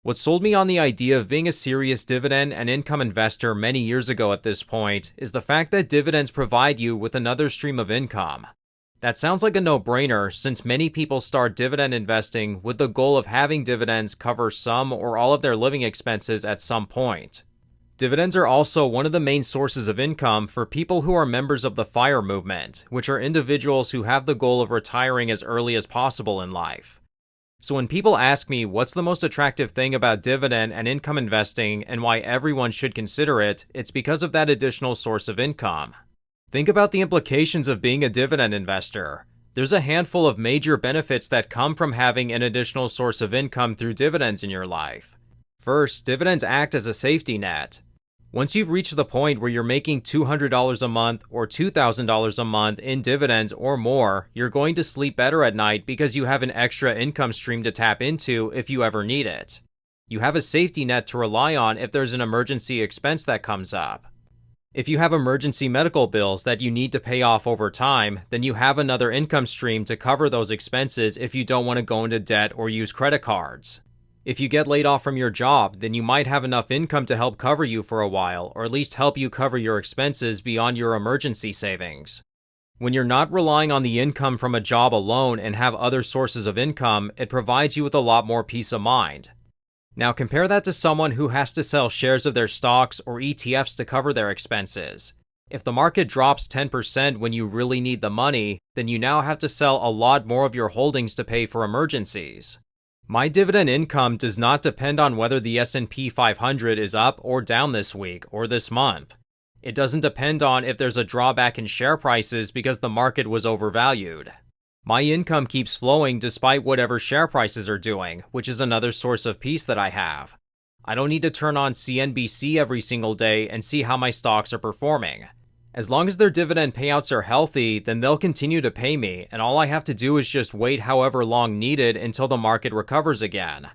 What sold me on the idea of being a serious dividend and income investor many years ago at this point is the fact that dividends provide you with another stream of income. That sounds like a no-brainer since many people start dividend investing with the goal of having dividends cover some or all of their living expenses at some point. Dividends are also one of the main sources of income for people who are members of the FIRE movement, which are individuals who have the goal of retiring as early as possible in life. So when people ask me what's the most attractive thing about dividend and income investing and why everyone should consider it, it's because of that additional source of income. Think about the implications of being a dividend investor. There's a handful of major benefits that come from having an additional source of income through dividends in your life. First, dividends act as a safety net. Once you've reached the point where you're making $200 a month or $2,000 a month in dividends or more, you're going to sleep better at night because you have an extra income stream to tap into if you ever need it. You have a safety net to rely on if there's an emergency expense that comes up. If you have emergency medical bills that you need to pay off over time, then you have another income stream to cover those expenses if you don't want to go into debt or use credit cards. If you get laid off from your job, then you might have enough income to help cover you for a while, or at least help you cover your expenses beyond your emergency savings. When you're not relying on the income from a job alone and have other sources of income, it provides you with a lot more peace of mind. Now compare that to someone who has to sell shares of their stocks or ETFs to cover their expenses. If the market drops 10% when you really need the money, then you now have to sell a lot more of your holdings to pay for emergencies. My dividend income does not depend on whether the S&P 500 is up or down this week or this month. It doesn't depend on if there's a drawback in share prices because the market was overvalued. My income keeps flowing despite whatever share prices are doing, which is another source of peace that I have. I don't need to turn on CNBC every single day and see how my stocks are performing. As long as their dividend payouts are healthy, then they'll continue to pay me, and all I have to do is just wait however long needed until the market recovers again.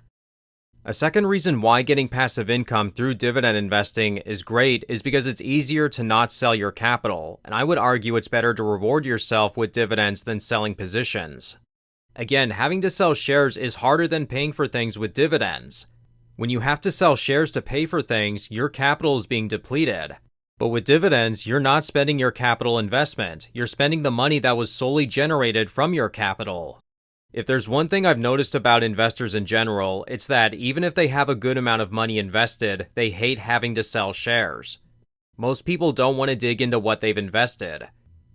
A second reason why getting passive income through dividend investing is great is because it's easier to not sell your capital, and I would argue it's better to reward yourself with dividends than selling positions. Again, having to sell shares is harder than paying for things with dividends. When you have to sell shares to pay for things, your capital is being depleted. But with dividends, you're not spending your capital investment. You're spending the money that was solely generated from your capital. If there's one thing I've noticed about investors in general, it's that even if they have a good amount of money invested, they hate having to sell shares. Most people don't want to dig into what they've invested.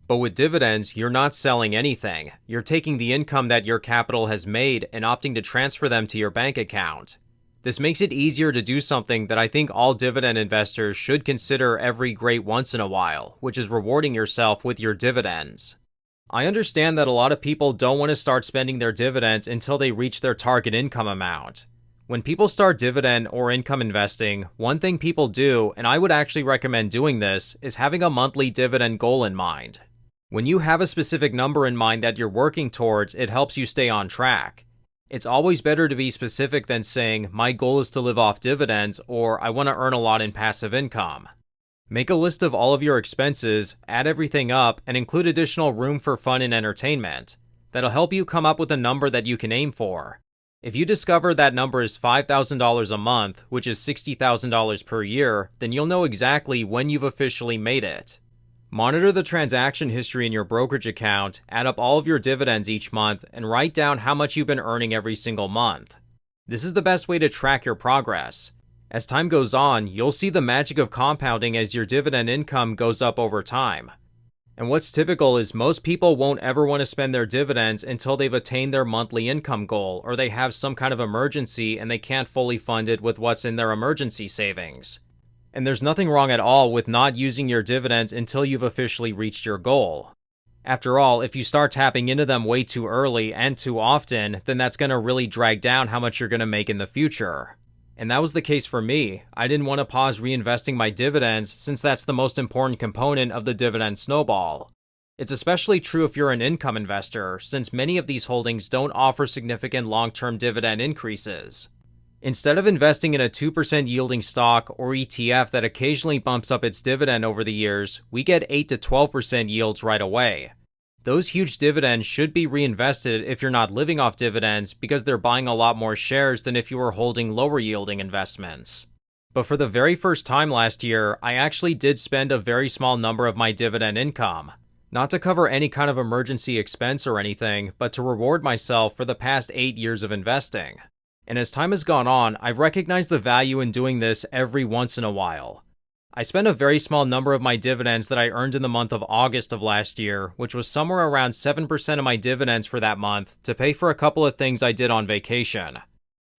But with dividends, you're not selling anything. You're taking the income that your capital has made and opting to transfer them to your bank account. This makes it easier to do something that I think all dividend investors should consider every great once in a while, which is rewarding yourself with your dividends. I understand that a lot of people don't want to start spending their dividends until they reach their target income amount. When people start dividend or income investing, one thing people do, and I would actually recommend doing this, is having a monthly dividend goal in mind. When you have a specific number in mind that you're working towards, it helps you stay on track. It's always better to be specific than saying, my goal is to live off dividends, or I want to earn a lot in passive income. Make a list of all of your expenses, add everything up, and include additional room for fun and entertainment. That'll help you come up with a number that you can aim for. If you discover that number is $5,000 a month, which is $60,000 per year, then you'll know exactly when you've officially made it. Monitor the transaction history in your brokerage account, add up all of your dividends each month, and write down how much you've been earning every single month. This is the best way to track your progress. As time goes on, you'll see the magic of compounding as your dividend income goes up over time. And what's typical is most people won't ever want to spend their dividends until they've attained their monthly income goal, or they have some kind of emergency and they can't fully fund it with what's in their emergency savings. And there's nothing wrong at all with not using your dividends until you've officially reached your goal. After all, if you start tapping into them way too early and too often, then that's going to really drag down how much you're going to make in the future. And that was the case for me. I didn't want to pause reinvesting my dividends since that's the most important component of the dividend snowball. It's especially true if you're an income investor, since many of these holdings don't offer significant long-term dividend increases. Instead of investing in a 2% yielding stock or ETF that occasionally bumps up its dividend over the years, we get 8 to 12% yields right away. Those huge dividends should be reinvested if you're not living off dividends because they're buying a lot more shares than if you were holding lower yielding investments. But for the very first time last year, I actually did spend a very small number of my dividend income. Not to cover any kind of emergency expense or anything, but to reward myself for the past 8 years of investing. And as time has gone on, I've recognized the value in doing this every once in a while. I spent a very small number of my dividends that I earned in the month of August of last year, which was somewhere around 7% of my dividends for that month, to pay for a couple of things I did on vacation.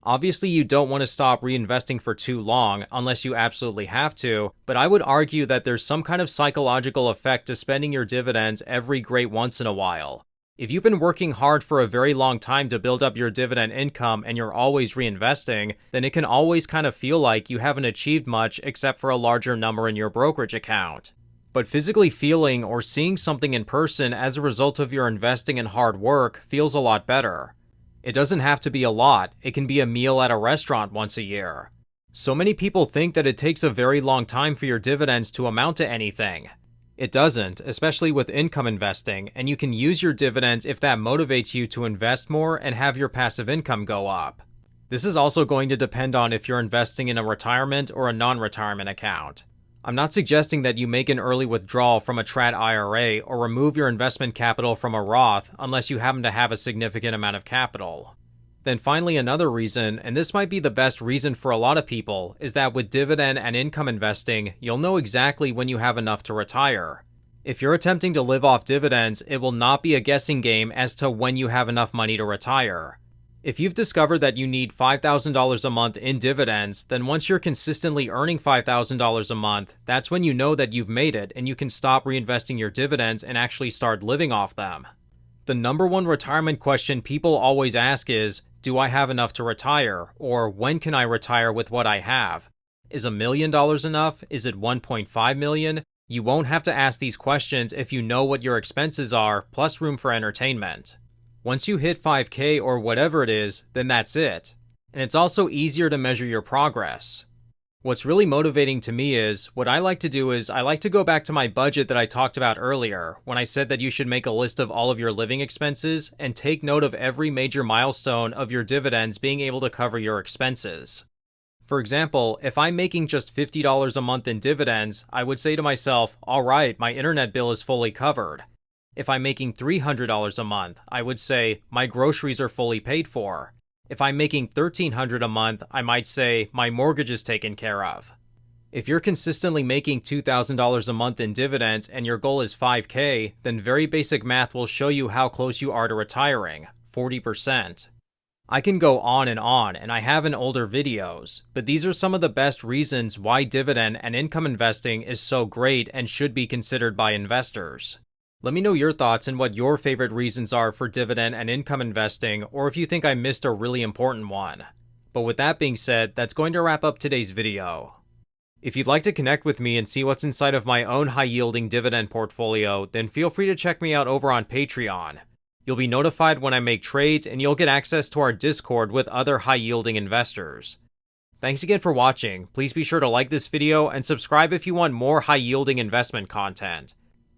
Obviously, you don't want to stop reinvesting for too long unless you absolutely have to, but I would argue that there's some kind of psychological effect to spending your dividends every great once in a while. If you've been working hard for a very long time to build up your dividend income and you're always reinvesting, then it can always kind of feel like you haven't achieved much except for a larger number in your brokerage account. But physically feeling or seeing something in person as a result of your investing and hard work feels a lot better. It doesn't have to be a lot, it can be a meal at a restaurant once a year. So many people think that it takes a very long time for your dividends to amount to anything. It doesn't, especially with income investing, and you can use your dividends if that motivates you to invest more and have your passive income go up. This is also going to depend on if you're investing in a retirement or a non-retirement account. I'm not suggesting that you make an early withdrawal from a trad IRA or remove your investment capital from a Roth unless you happen to have a significant amount of capital. Then finally, another reason, and this might be the best reason for a lot of people, is that with dividend and income investing, you'll know exactly when you have enough to retire. If you're attempting to live off dividends, it will not be a guessing game as to when you have enough money to retire. If you've discovered that you need $5,000 a month in dividends, then once you're consistently earning $5,000 a month, that's when you know that you've made it and you can stop reinvesting your dividends and actually start living off them. The number one retirement question people always ask is, do I have enough to retire? Or when can I retire with what I have? Is $1 million enough? Is it 1.5 million? You won't have to ask these questions if you know what your expenses are, plus room for entertainment. Once you hit 5K or whatever it is, then that's it. And it's also easier to measure your progress. What's really motivating to me is, what I like to do is, I like to go back to my budget that I talked about earlier, when I said that you should make a list of all of your living expenses and take note of every major milestone of your dividends being able to cover your expenses. For example, if I'm making just $50 a month in dividends, I would say to myself, alright, my internet bill is fully covered. If I'm making $300 a month, I would say, my groceries are fully paid for. If I'm making $1,300 a month, I might say, my mortgage is taken care of. If you're consistently making $2,000 a month in dividends and your goal is 5K, then very basic math will show you how close you are to retiring, 40%. I can go on, and I have in older videos, but these are some of the best reasons why dividend and income investing is so great and should be considered by investors. Let me know your thoughts and what your favorite reasons are for dividend and income investing, or if you think I missed a really important one. But with that being said, that's going to wrap up today's video. If you'd like to connect with me and see what's inside of my own high-yielding dividend portfolio, then feel free to check me out over on Patreon. You'll be notified when I make trades, and you'll get access to our Discord with other high-yielding investors. Thanks again for watching. Please be sure to like this video and subscribe if you want more high-yielding investment content.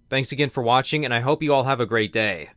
Thanks again for watching, and I hope you all have a great day.